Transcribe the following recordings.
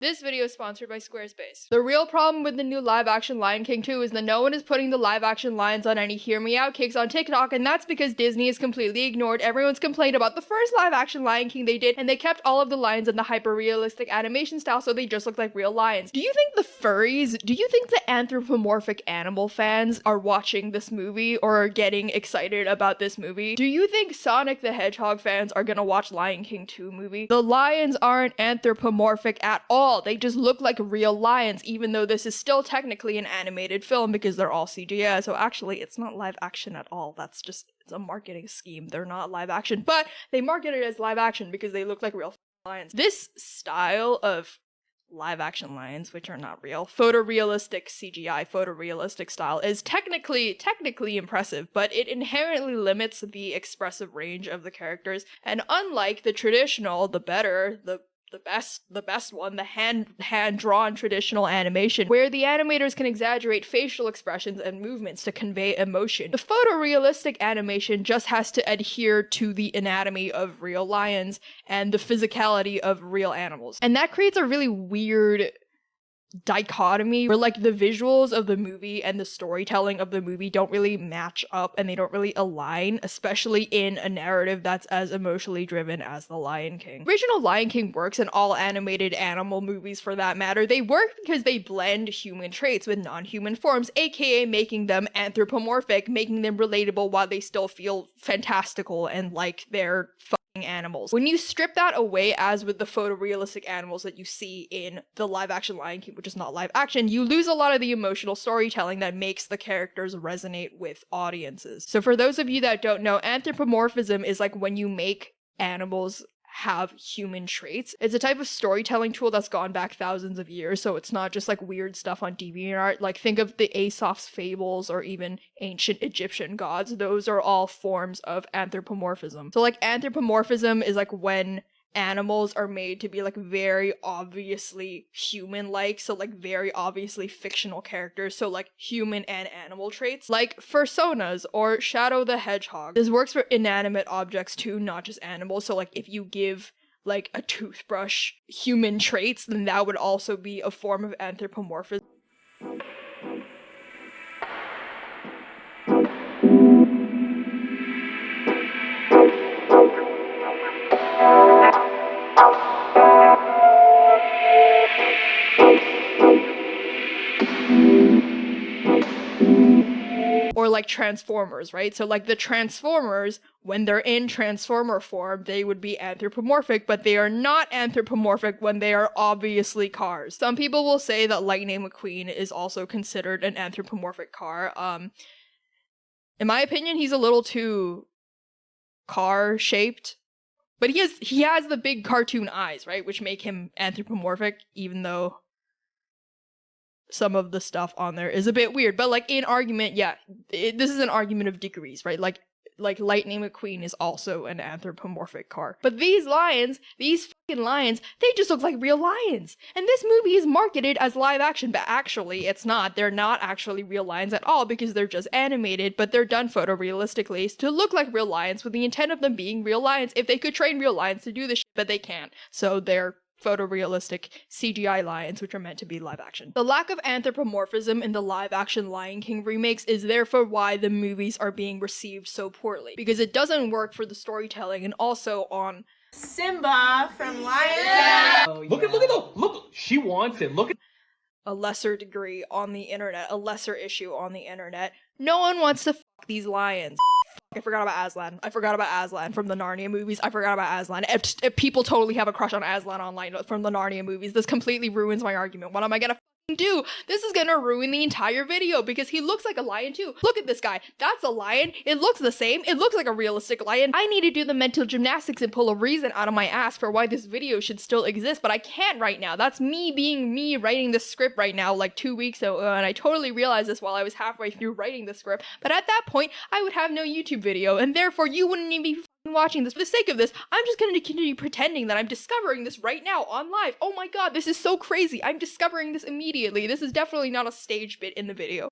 This video is sponsored by Squarespace. The real problem with the new live-action Lion King 2 is that no one is putting the live-action lions on any hear me out kicks on TikTok, and that's because Disney has completely ignored everyone's complaint about the first live-action Lion King they did, and they kept all of the lions in the hyper-realistic animation style so they just look like real lions. Do you think the furries, do you think the anthropomorphic animal fans are watching this movie or are getting excited about this movie? Do you think Sonic the Hedgehog fans are gonna watch Lion King 2 movie? The lions aren't anthropomorphic at all. They just look like real lions, even though this is still technically an animated film because they're all CGI. So actually, it's not live action at all. That's just, it's a marketing scheme. They're not live action, but they market it as live action because they look like real lions. This style of live action lions, which are not real, photorealistic CGI, photorealistic style, is technically impressive, but it inherently limits the expressive range of the characters. And unlike the traditional, the best one, the hand-drawn traditional animation, where the animators can exaggerate facial expressions and movements to convey emotion. The photorealistic animation just has to adhere to the anatomy of real lions and the physicality of real animals. And that creates a really weird dichotomy where like the visuals of the movie and the storytelling of the movie don't really match up and they don't really align, especially in a narrative that's as emotionally driven as The Lion King. Original Lion King works, and all animated animal movies for that matter, they work because they blend human traits with non-human forms, aka making them anthropomorphic, making them relatable while they still feel fantastical and like they're animals. When you strip that away, as with the photorealistic animals that you see in the live-action Lion King, which is not live action, you lose a lot of the emotional storytelling that makes the characters resonate with audiences. So for those of you that don't know, anthropomorphism is like when you make animals have human traits. It's a type of storytelling tool that's gone back thousands of years, so it's not just like weird stuff on DeviantArt. Like think of the Aesop's fables or even ancient Egyptian gods. Those are all forms of anthropomorphism. So like anthropomorphism is like when animals are made to be like very obviously human-like, so like very obviously fictional characters, so like human and animal traits, like fursonas or Shadow the Hedgehog. This works for inanimate objects too, not just animals. So like if you give like a toothbrush human traits, then that would also be a form of anthropomorphism. Or like Transformers, right? So like the Transformers, when they're in Transformer form, they would be anthropomorphic, but they are not anthropomorphic when they are obviously cars. Some people will say that Lightning McQueen is also considered an anthropomorphic car. In my opinion, he's a little too car-shaped. But he has the big cartoon eyes, right? Which make him anthropomorphic, even though some of the stuff on there is a bit weird. But like in argument, yeah, this is an argument of degrees, right? Like Lightning McQueen is also an anthropomorphic car. But these lions, these fucking lions, they just look like real lions. And this movie is marketed as live action, but actually it's not. They're not actually real lions at all because they're just animated, but they're done photorealistically to look like real lions with the intent of them being real lions. If they could train real lions to do this shit, but they can't. So they're photorealistic CGI lions, which are meant to be live action. The lack of anthropomorphism in the live action Lion King remakes is therefore why the movies are being received so poorly, because it doesn't work for the storytelling and also on Simba from Lion King. Oh, yeah. Look, she wants it. Look at a lesser degree on the internet, a lesser issue on the internet. No one wants to fuck these lions. I forgot about Aslan. I forgot about Aslan from the Narnia movies. I forgot about Aslan. If people totally have a crush on Aslan online from the Narnia movies, this completely ruins my argument. What am I gonna do? This is gonna ruin the entire video because he looks like a lion too. Look at this guy. That's a lion. It looks the same. It looks like a realistic lion. I need to do the mental gymnastics and pull a reason out of my ass for why this video should still exist, but I can't right now. That's me being me writing this script right now like 2 weeks ago, and I totally realized this while I was halfway through writing the script. But at that point, I would have no YouTube video, and therefore you wouldn't even be watching this. For the sake of this, I'm just going to continue pretending that I'm discovering this right now on live. Oh my god, this is so crazy. I'm discovering this immediately. This is definitely not a stage bit in the video.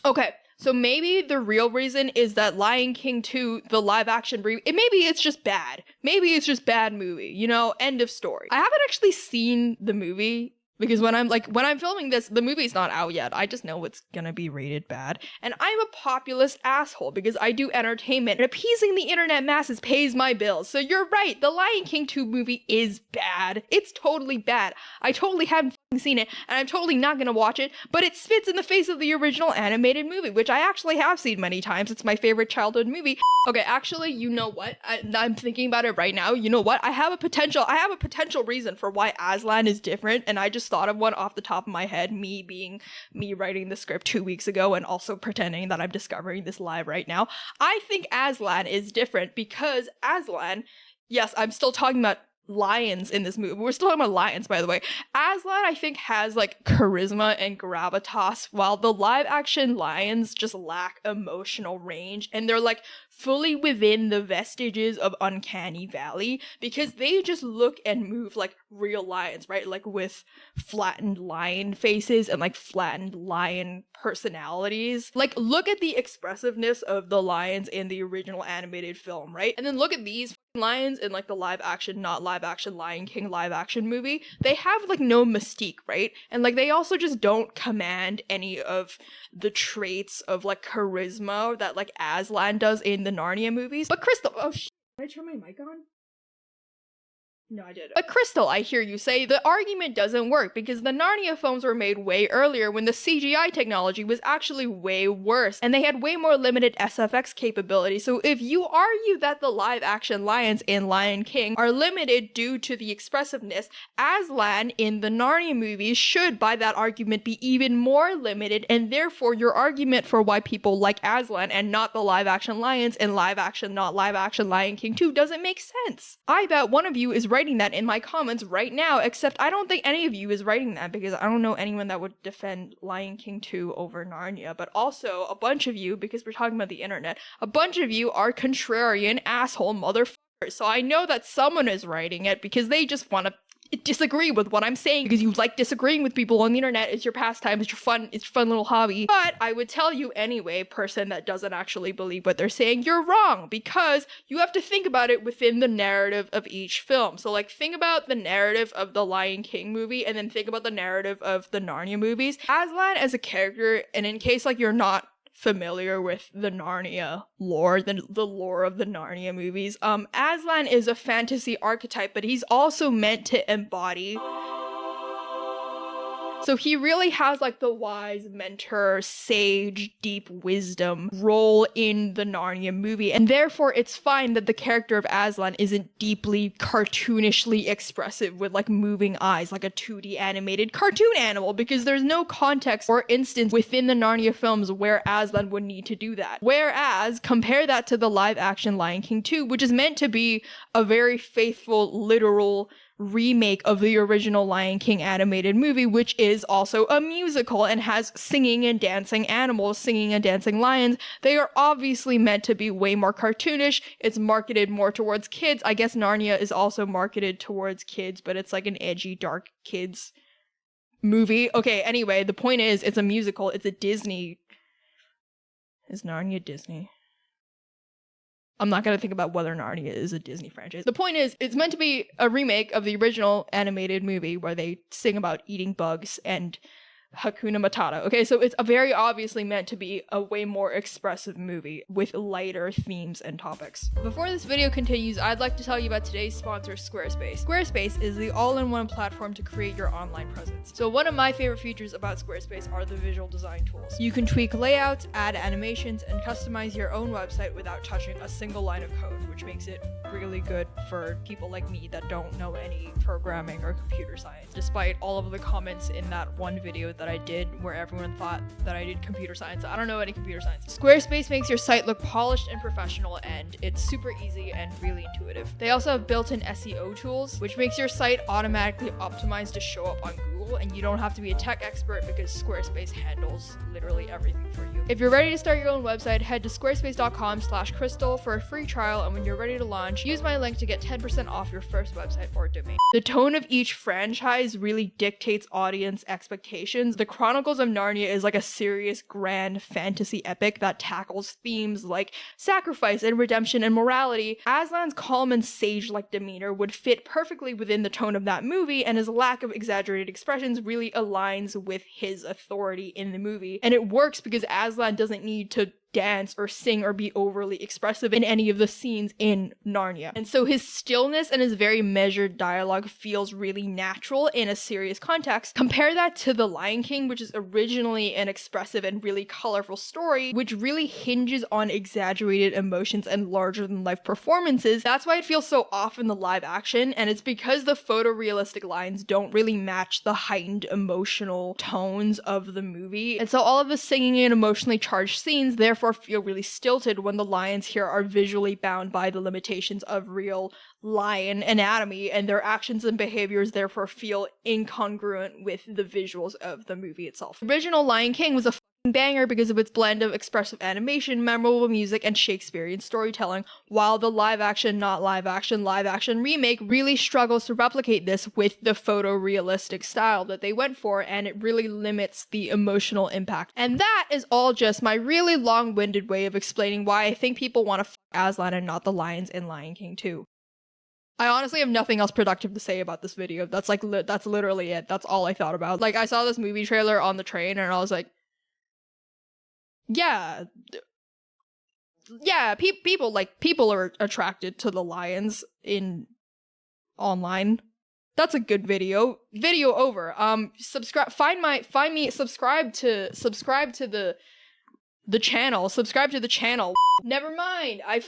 Okay, So maybe the real reason is that Lion King 2, the live action maybe it's just bad. Maybe it's just bad movie, you know, end of story. I haven't actually seen the movie because when I'm filming this, the movie's not out yet. I just know it's gonna be rated bad. And I'm a populist asshole because I do entertainment and appeasing the internet masses pays my bills. So you're right, the Lion King 2 movie is bad. It's totally bad. I totally haven't seen it and I'm totally not gonna watch it, but it spits in the face of the original animated movie, which I actually have seen many times. It's my favorite childhood movie. Okay, actually, you know what? I'm thinking about it right now. You know what? I have a potential reason for why Aslan is different, and I just thought of one off the top of my head, me writing the script 2 weeks ago and also pretending that I'm discovering this live right now. I think Aslan is different because Aslan, yes, I'm still talking about lions in this movie. We're still talking about lions, by the way. Aslan, I think, has like charisma and gravitas, while the live action lions just lack emotional range, and they're like fully within the vestiges of Uncanny Valley because they just look and move like real lions, right? Like with flattened lion faces and like flattened lion personalities. Like look at the expressiveness of the lions in the original animated film, right? And then look at these lions in like the live action, not live action Lion King live action movie. They have like no mystique, right? And like they also just don't command any of the traits of like charisma that like Aslan does in the Narnia movies. But Crystal, oh shit, did I turn my mic on? No, I did. But Crystal, I hear you say, the argument doesn't work because the Narnia films were made way earlier when the CGI technology was actually way worse and they had way more limited SFX capability. So if you argue that the live action lions in Lion King are limited due to the expressiveness, Aslan in the Narnia movies should, by that argument, be even more limited, and therefore your argument for why people like Aslan and not the live action lions in live action, not live action Lion King 2 doesn't make sense. I bet one of you is writing that in my comments right now, except I don't think any of you is writing that because I don't know anyone that would defend Lion King 2 over Narnia. But also a bunch of you, because we're talking about the internet, a bunch of you are contrarian asshole motherfuckers. So I know that someone is writing it because they just want to disagree with what I'm saying because you like disagreeing with people on the internet. It's your pastime, it's your fun little hobby. But I would tell you anyway, person that doesn't actually believe what they're saying, you're wrong because you have to think about it within the narrative of each film. So like think about the narrative of the Lion King movie and then think about the narrative of the Narnia movies. Aslan as a character, and in case like you're not familiar with the Narnia lore, the lore of the Narnia movies, Aslan is a fantasy archetype, but he's also meant to embody. So he really has like the wise mentor, sage, deep wisdom role in the Narnia movie. And therefore it's fine that the character of Aslan isn't deeply cartoonishly expressive with like moving eyes like a 2D animated cartoon animal because there's no context or instance within the Narnia films where Aslan would need to do that. Whereas compare that to the live action Lion King 2, which is meant to be a very faithful, literal remake of the original Lion King animated movie, which is also a musical and has singing and dancing animals, singing and dancing lions. They are obviously meant to be way more cartoonish. It's marketed more towards kids. I guess Narnia is also marketed towards kids, but it's like an edgy, dark kids movie. Okay, anyway, the point is, it's a musical. It's a Disney. Is Narnia Disney? I'm not going to think about whether Narnia is a Disney franchise. The point is, it's meant to be a remake of the original animated movie where they sing about eating bugs and Hakuna Matata. Okay, so it's very obviously meant to be a way more expressive movie with lighter themes and topics. Before this video continues, I'd like to tell you about today's sponsor, Squarespace. Squarespace is the all-in-one platform to create your online presence. So one of my favorite features about Squarespace are the visual design tools. You can tweak layouts, add animations, and customize your own website without touching a single line of code, which makes it really good for people like me that don't know any programming or computer science, despite all of the comments in that one video that I did where everyone thought that I did computer science. I don't know any computer science. Squarespace makes your site look polished and professional, and it's super easy and really intuitive. They also have built-in SEO tools, which makes your site automatically optimized to show up on Google, and you don't have to be a tech expert because Squarespace handles literally everything for you. If you're ready to start your own website, head to squarespace.com/crystal for a free trial, and when you're ready to launch, use my link to get 10% off your first website or domain. The tone of each franchise really dictates audience expectations. The Chronicles of Narnia is like a serious, grand fantasy epic that tackles themes like sacrifice and redemption and morality. Aslan's calm and sage-like demeanor would fit perfectly within the tone of that movie, and his lack of exaggerated expressions really aligns with his authority in the movie. And it works because Aslan doesn't need to dance or sing or be overly expressive in any of the scenes in Narnia. And so his stillness and his very measured dialogue feels really natural in a serious context. Compare that to The Lion King, which is originally an expressive and really colorful story, which really hinges on exaggerated emotions and larger than life performances. That's why it feels so off in the live action, and it's because the photorealistic lines don't really match the heightened emotional tones of the movie. And so all of the singing and emotionally charged scenes therefore feel really stilted when the lions here are visually bound by the limitations of real lion anatomy, and their actions and behaviors therefore feel incongruent with the visuals of the movie itself. The original Lion King was a banger because of its blend of expressive animation, memorable music, and Shakespearean storytelling, while the live action remake really struggles to replicate this with the photorealistic style that they went for, and it really limits the emotional impact. And that is all just my really long-winded way of explaining why I think people want to fuck Aslan and not the lions in Lion King 2. I honestly have nothing else productive to say about this video. That's like, that's literally it. That's all I thought about. Like, I saw this movie trailer on the train and I was like, yeah, people are attracted to the lions in online. That's a good video. Video over. Subscribe to the channel. Subscribe to the channel. Never mind. I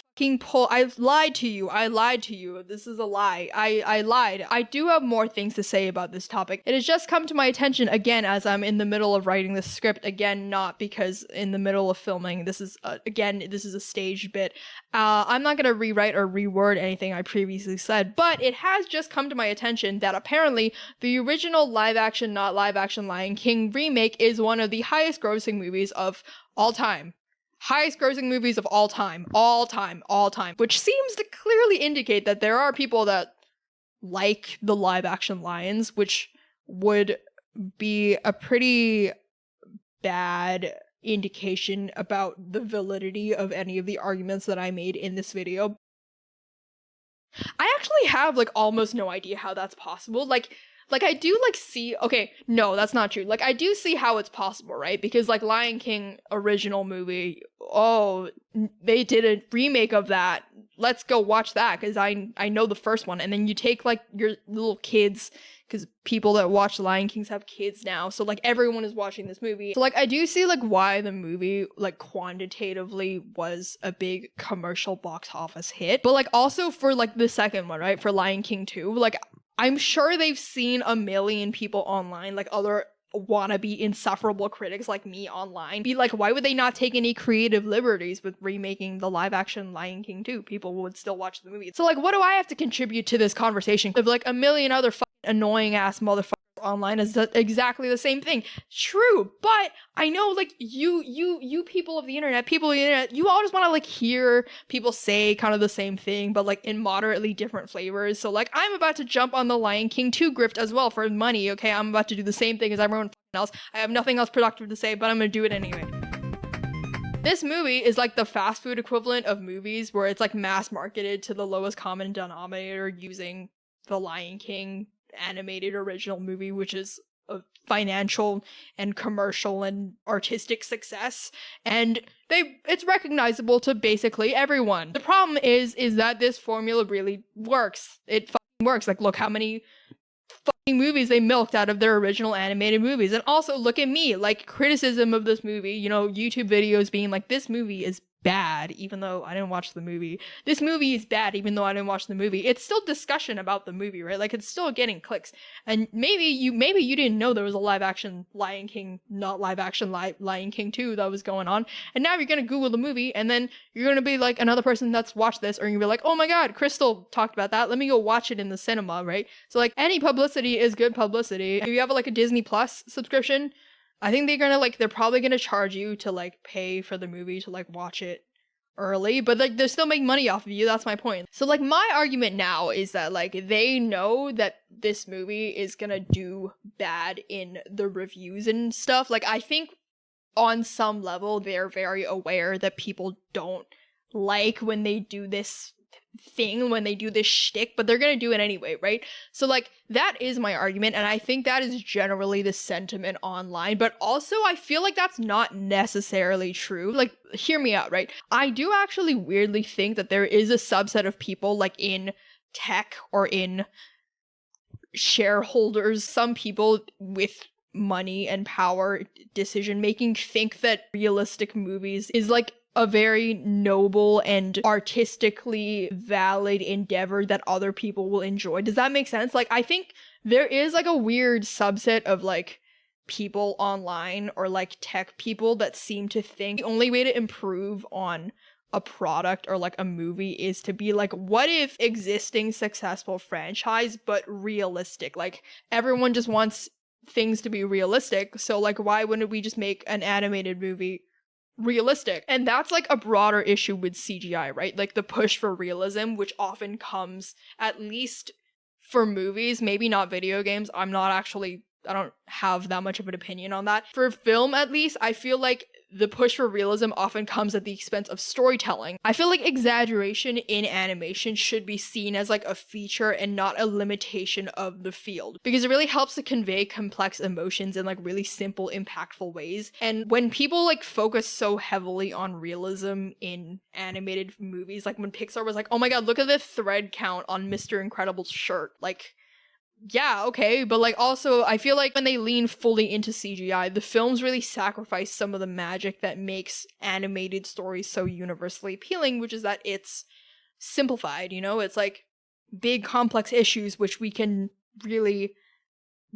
lied to you. This is a lie. I lied. I do have more things to say about this topic. It has just come to my attention again as I'm in the middle of writing this script. Again, not because in the middle of filming. This is a staged bit. I'm not gonna rewrite or reword anything I previously said, but it has just come to my attention that apparently the original live-action, not live-action Lion King remake is one of the highest grossing movies of all time. Highest grossing movies of all time. Which seems to clearly indicate that there are people that like the live action lions, which would be a pretty bad indication about the validity of any of the arguments that I made in this video. I actually have like almost no idea how that's possible. Like I do like see, okay, no, that's not true. Like I do see how it's possible, right? Because like Lion King original movie, oh, they did a remake of that. Let's go watch that because I know the first one. And then you take like your little kids, because people that watch Lion Kings have kids now. So like everyone is watching this movie. So like I do see like why the movie like quantitatively was a big commercial box office hit. But like also for like the second one, right? For Lion King 2, like I'm sure they've seen a million people online, like other wannabe insufferable critics like me online, be like, why would they not take any creative liberties with remaking the live action Lion King 2? People would still watch the movie. So like, what do I have to contribute to this conversation if like a million other annoying ass motherfuckers online is exactly the same thing? True, but I know like you people of the internet, you all just want to like hear people say kind of the same thing, but like in moderately different flavors. So like I'm about to jump on the Lion King 2 grift as well for money, okay? I'm about to do the same thing as everyone else. I have nothing else productive to say, but I'm gonna do it anyway. This movie is like the fast food equivalent of movies where it's like mass marketed to the lowest common denominator using the Lion King animated original movie, which is a financial and commercial and artistic success, and it's recognizable to basically everyone. The problem is that this formula really works. It fucking works. Like, look how many fucking movies they milked out of their original animated movies. And also look at me, like criticism of this movie, you know, YouTube videos being like, this movie is bad, even though I didn't watch the movie. This movie is bad, even though I didn't watch the movie. It's still discussion about the movie, right? Like it's still getting clicks. And maybe you didn't know there was a live action Lion King, not live action Lion King 2 that was going on. And now you're gonna Google the movie, and then you're gonna be like another person that's watched this, or you're gonna be like, oh my god, Crystal talked about that. Let me go watch it in the cinema, right? So like any publicity is good publicity. If you have like a Disney Plus subscription, I think they're probably gonna charge you to like pay for the movie to like watch it early, but like they're still making money off of you. That's my point. So like my argument now is that like they know that this movie is gonna do bad in the reviews and stuff. Like I think on some level they're very aware that people don't like when they do this thing, when they do this shtick, but they're gonna do it anyway, right? So like that is my argument, and I think that is generally the sentiment online, but also I feel like that's not necessarily true. Like hear me out, right? I do actually weirdly think that there is a subset of people like in tech or in shareholders, some people with money and power decision making think that realistic movies is like a very noble and artistically valid endeavor that other people will enjoy. Does that make sense? Like, I think there is like a weird subset of like people online or like tech people that seem to think the only way to improve on a product or like a movie is to be like, what if existing successful franchise but realistic? Like everyone just wants things to be realistic, so like why wouldn't we just make an animated movie realistic? And that's like a broader issue with CGI, right? Like the push for realism, which often comes, at least for movies, maybe not video games. I don't have that much of an opinion on that. For film, at least, I feel like the push for realism often comes at the expense of storytelling. I feel like exaggeration in animation should be seen as like a feature and not a limitation of the field, because it really helps to convey complex emotions in like really simple, impactful ways. And when people like focus so heavily on realism in animated movies, like when Pixar was like, oh my god, look at the thread count on Mr. Incredible's shirt, like yeah, okay, but like also I feel like when they lean fully into CGI, the films really sacrifice some of the magic that makes animated stories so universally appealing, which is that it's simplified, you know? It's like big complex issues which we can really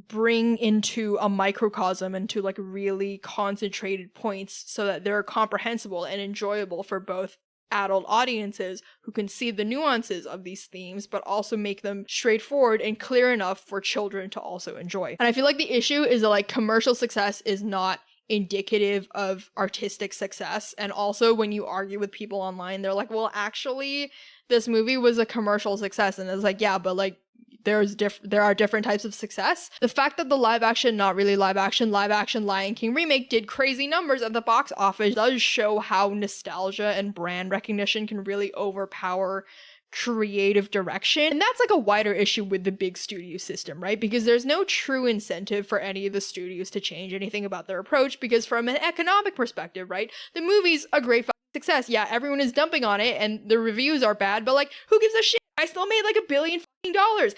bring into a microcosm, into like really concentrated points so that they're comprehensible and enjoyable for both adult audiences who can see the nuances of these themes, but also make them straightforward and clear enough for children to also enjoy. And I feel like the issue is that like commercial success is not indicative of artistic success. And also when you argue with people online, they're like, well, actually this movie was a commercial success. And it's like, yeah, but like there are different types of success. The fact that the live action Lion King remake did crazy numbers at the box office does show how nostalgia and brand recognition can really overpower creative direction. And that's like a wider issue with the big studio system, right? Because there's no true incentive for any of the studios to change anything about their approach, because from an economic perspective, right, the movie's a great success. Yeah, everyone is dumping on it and the reviews are bad, but like who gives a shit? I still made like $1 billion.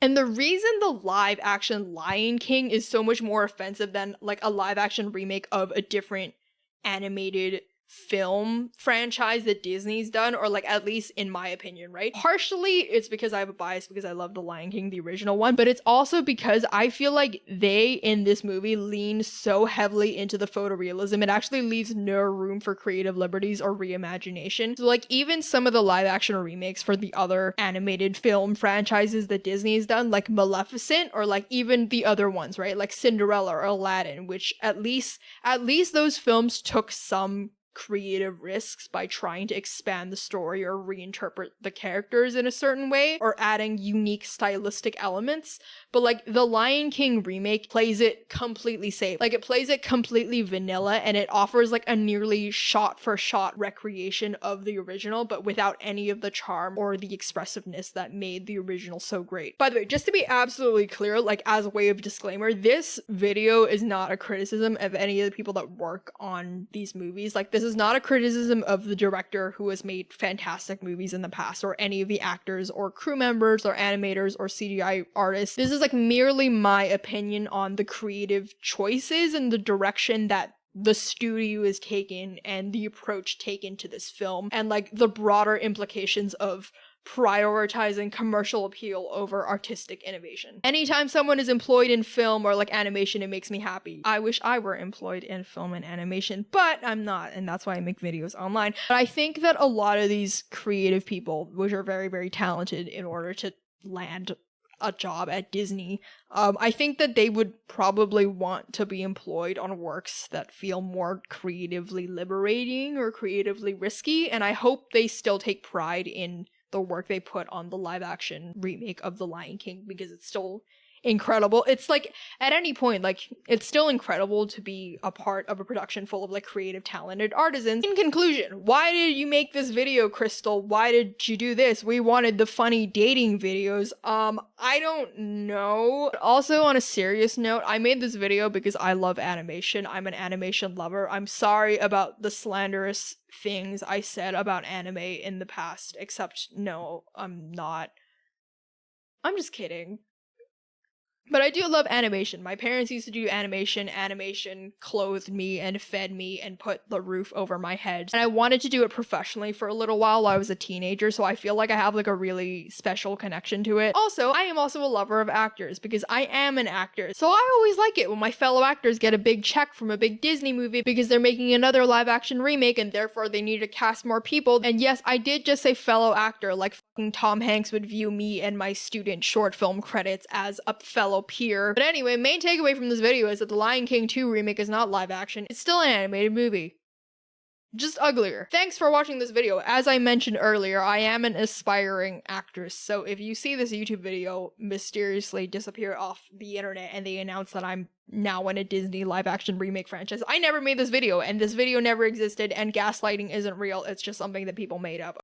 And the reason the live action Lion King is so much more offensive than like a live action remake of a different animated film franchise that Disney's done, or like at least in my opinion, right? Partially it's because I have a bias because I love the Lion King, the original one, but it's also because I feel like they in this movie lean so heavily into the photorealism, it actually leaves no room for creative liberties or reimagination. So like even some of the live action remakes for the other animated film franchises that Disney's done, like Maleficent, or like even the other ones, right? Like Cinderella or Aladdin, which at least those films took some creative risks by trying to expand the story or reinterpret the characters in a certain way or adding unique stylistic elements. But like the Lion King remake plays it completely safe. Like it plays it completely vanilla, and it offers like a nearly shot for shot recreation of the original, but without any of the charm or the expressiveness that made the original so great. By the way, just to be absolutely clear, like as a way of disclaimer, this video is not a criticism of any of the people that work on these movies. Like this is not a criticism of the director who has made fantastic movies in the past, or any of the actors or crew members or animators or CGI artists. This is like merely my opinion on the creative choices and the direction that the studio is taken and the approach taken to this film, and like the broader implications of prioritizing commercial appeal over artistic innovation. Anytime someone is employed in film or like animation, it makes me happy. I wish I were employed in film and animation, but I'm not, and that's why I make videos online. But I think that a lot of these creative people, which are very, very talented in order to land a job at Disney. I think that they would probably want to be employed on works that feel more creatively liberating or creatively risky, and I hope they still take pride in the work they put on the live action remake of The Lion King, because it's still incredible. It's like, at any point, like, it's still incredible to be a part of a production full of like creative, talented artisans. In conclusion, why did you make this video, Crystal? Why did you do this? We wanted the funny dating videos. I don't know. But also, on a serious note, I made this video because I love animation. I'm an animation lover. I'm sorry about the slanderous things I said about anime in the past, except no, I'm not. I'm just kidding. But I do love animation. My parents used to do animation. Animation clothed me and fed me and put the roof over my head. And I wanted to do it professionally for a little while I was a teenager, so I feel like I have like a really special connection to it. Also, I am also a lover of actors because I am an actor. So I always like it when my fellow actors get a big check from a big Disney movie because they're making another live action remake and therefore they need to cast more people. And yes, I did just say fellow actor, like fucking Tom Hanks would view me and my student short film credits as a fellow peer. But anyway, main takeaway from this video is that The Lion King 2 remake is not live action. It's still an animated movie. Just uglier. Thanks for watching this video. As I mentioned earlier, I am an aspiring actress, so if you see this YouTube video mysteriously disappear off the internet and they announce that I'm now in a Disney live action remake franchise, I never made this video, and this video never existed, and gaslighting isn't real, it's just something that people made up.